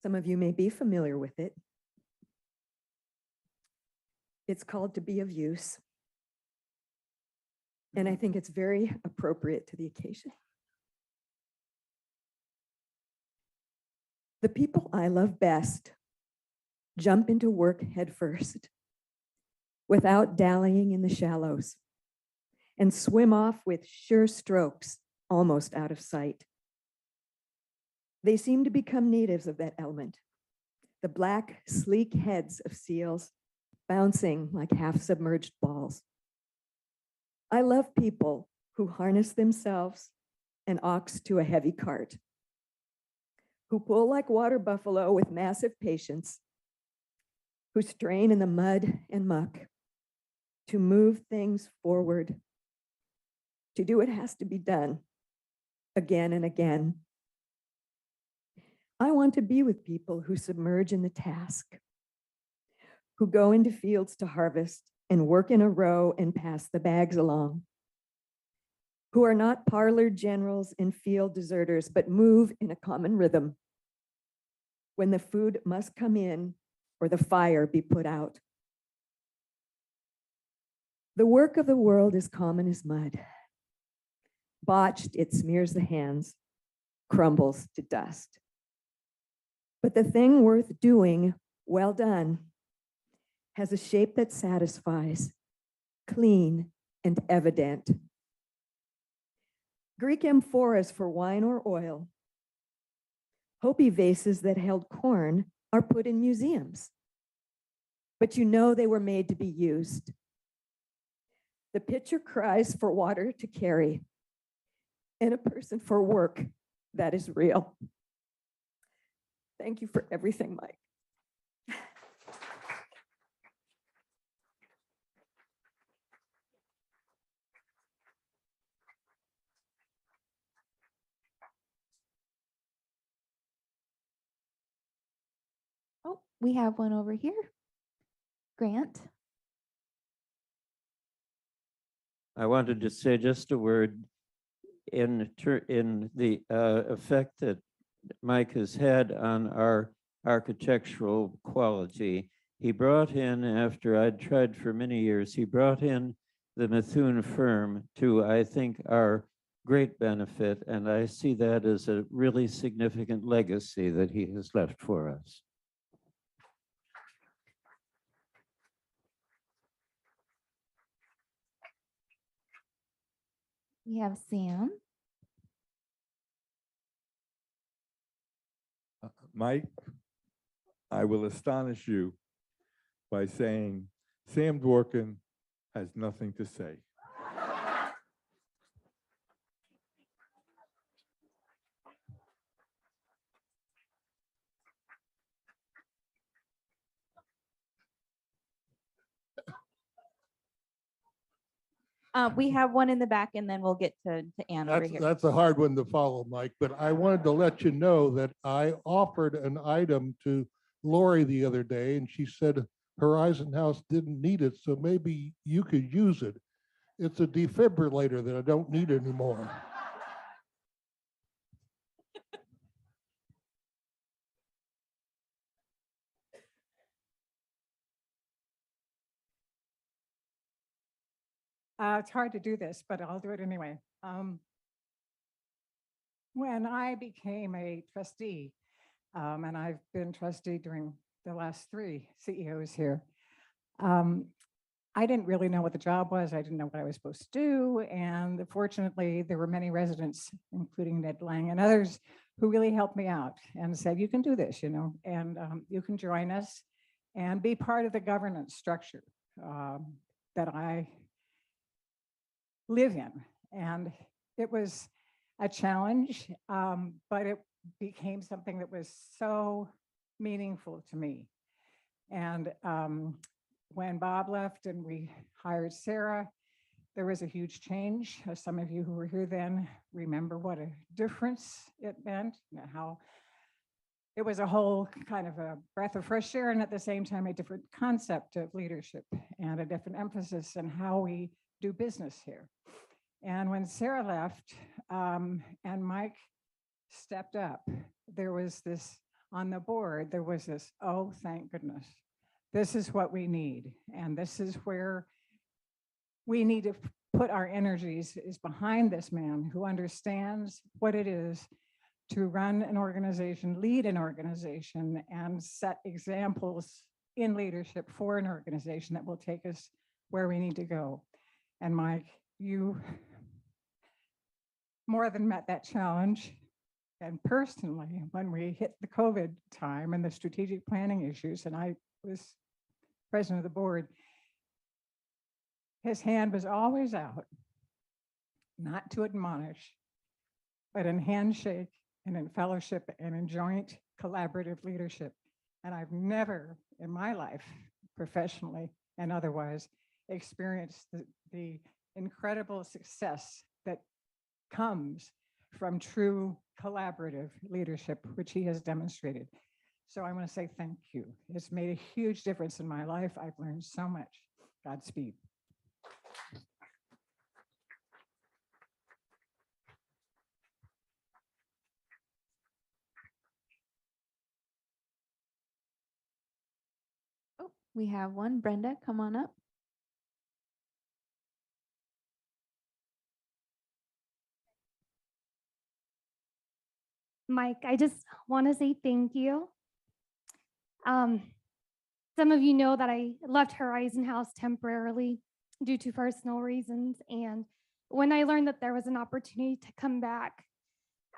Some of you may be familiar with it. It's called To Be of Use. And I think it's very appropriate to the occasion. The people I love best jump into work headfirst without dallying in the shallows and swim off with sure strokes almost out of sight. They seem to become natives of that element, the black, sleek heads of seals bouncing like half-submerged balls. I love people who harness themselves an ox to a heavy cart, who pull like water buffalo with massive patience who strain in the mud and muck to move things forward. To do what has to be done again and again. I want to be with people who submerge in the task, who go into fields to harvest and work in a row and pass the bags along, who are not parlor generals and field deserters, but move in a common rhythm when the food must come in or the fire be put out. The work of the world is common as mud. Botched, it smears the hands, crumbles to dust. But the thing worth doing, well done, has a shape that satisfies, clean and evident. Greek amphoras for wine or oil, Hopi vases that held corn are put in museums, but you know they were made to be used. The pitcher cries for water to carry, and a person for work that is real. Thank you for everything, Mike. Oh, we have one over here. Grant. I wanted to say just a word in the effect that Mike has had on our architectural quality. He brought in, after I'd tried for many years, he brought in the Methuen firm to, I think, our great benefit, and I see that as a really significant legacy that he has left for us. We have Sam. Mike, I will astonish you by saying Sam Dworkin has nothing to say. We have one in the back, and then we'll get to Ann over here. That's a hard one to follow, Mike, but I wanted to let you know that I offered an item to Lori the other day, and she said Horizon House didn't need it, so maybe you could use it. It's a defibrillator that I don't need anymore. It's hard to do this, but I'll do it anyway. When I became a trustee, and I've been trustee during the last 3 CEOs here, I didn't really know what the job was. I didn't know what I was supposed to do. And fortunately, there were many residents, including Ned Lang and others, who really helped me out and said, you can do this, and you can join us and be part of the governance structure that I live in. And it was a challenge, but it became something that was so meaningful to me. And when Bob left and we hired Sarah, there was a huge change. As some of you who were here then remember what a difference it meant, how it was a whole kind of a breath of fresh air, and at the same time, a different concept of leadership and a different emphasis on how we do business here. And when Sarah left and Mike stepped up, there was this, on the board, there was this, oh, thank goodness. This is what we need. And this is where we need to put our energies, is behind this man who understands what it is to run an organization, lead an organization, and set examples in leadership for an organization that will take us where we need to go. And Mike, you more than met that challenge. And personally, when we hit the COVID time and the strategic planning issues, and I was president of the board, his hand was always out, not to admonish, but in handshake and in fellowship and in joint collaborative leadership. And I've never in my life, professionally and otherwise, experienced the incredible success that comes from true collaborative leadership, which he has demonstrated. So I want to say thank you. It's made a huge difference in my life. I've learned so much. Godspeed. Oh, we have one. Brenda, come on up. Mike, I just want to say thank you. Some of you know that I left Horizon House temporarily due to personal reasons. And when I learned that there was an opportunity to come back,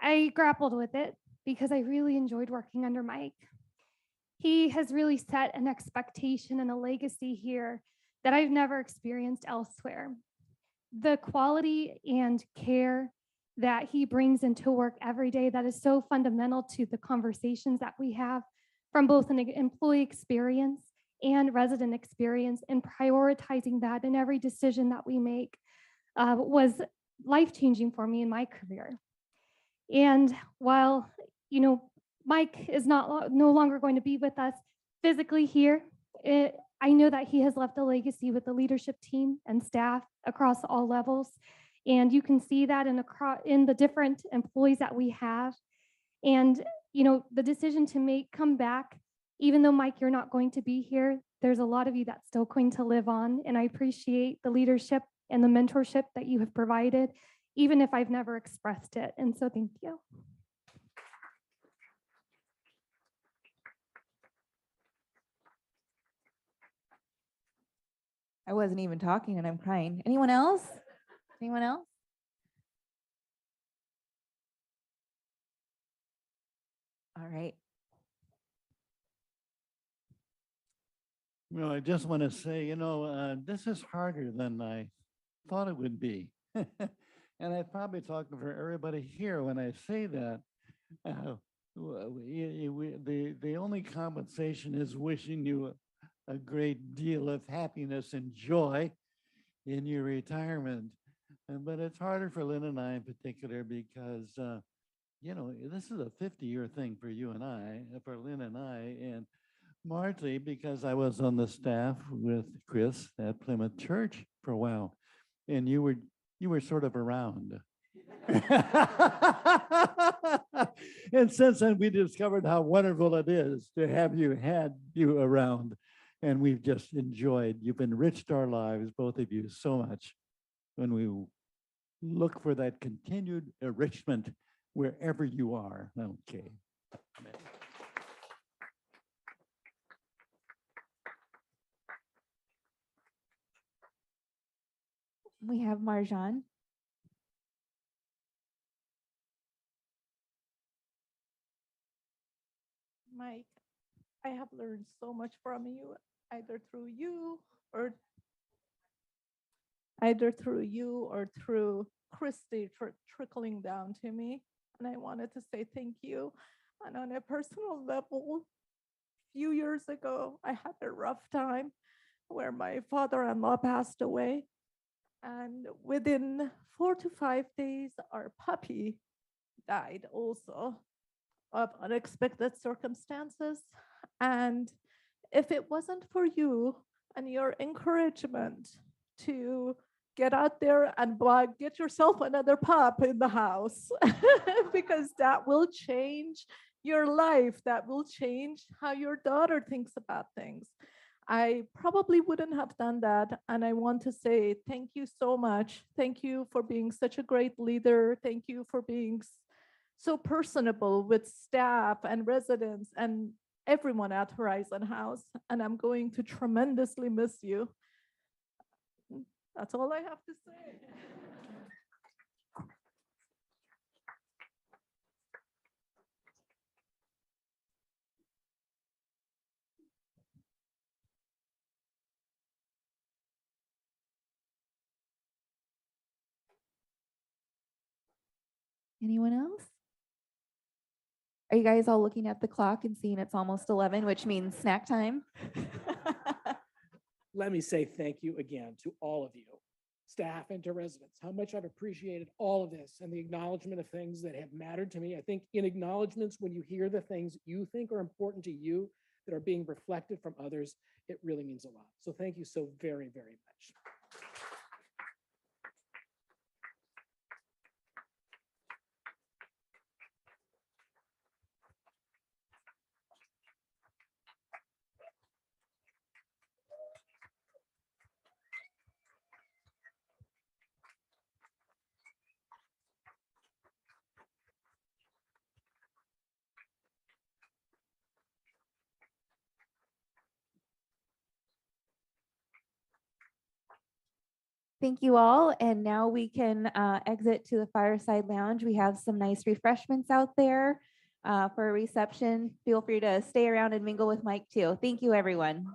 I grappled with it because I really enjoyed working under Mike. He has really set an expectation and a legacy here that I've never experienced elsewhere. The quality and care that he brings into work every day that is so fundamental to the conversations that we have from both an employee experience and resident experience, and prioritizing that in every decision that we make was life-changing for me in my career. And while, Mike is no longer going to be with us physically here, I know that he has left a legacy with the leadership team and staff across all levels. And you can see that in the different employees that we have. And, the decision to come back, even though Mike, you're not going to be here, there's a lot of you that's still going to live on. And I appreciate the leadership and the mentorship that you have provided, even if I've never expressed it. And so thank you. I wasn't even talking and I'm crying. Anyone else? Anyone else? All right. Well, I just want to say, this is harder than I thought it would be. And I probably talk for everybody here when I say that. The only compensation is wishing you a great deal of happiness and joy in your retirement. But it's harder for Lynn and I in particular because, this is a 50-year thing for you and I, for Lynn and I, and largely because I was on the staff with Chris at Plymouth Church for a while, and you were sort of around. And since then, we discovered how wonderful it is to have you around, and we've just enjoyed. You've enriched our lives, both of you, so much. When we look for that continued enrichment wherever you are. Okay. We have Marjan. Mike, I have learned so much from you, either through you or through Christy trickling down to me. And I wanted to say thank you. And on a personal level, a few years ago, I had a rough time where my father-in-law passed away. And within 4 to 5 days, our puppy died also of unexpected circumstances. And if it wasn't for you and your encouragement to get out there and get yourself another pup in the house, because that will change your life, that will change how your daughter thinks about things. I probably wouldn't have done that. And I want to say thank you so much. Thank you for being such a great leader. Thank you for being so personable with staff and residents and everyone at Horizon House. And I'm going to tremendously miss you. That's all I have to say. Anyone else? Are you guys all looking at the clock and seeing it's almost 11, which means snack time? Let me say thank you again to all of you, staff and to residents, how much I've appreciated all of this and the acknowledgement of things that have mattered to me. I think in acknowledgements, when you hear the things you think are important to you that are being reflected from others, it really means a lot. So thank you so very, very much. Thank you all. And now we can exit to the Fireside Lounge. We have some nice refreshments out there for a reception. Feel free to stay around and mingle with Mike too. Thank you, everyone.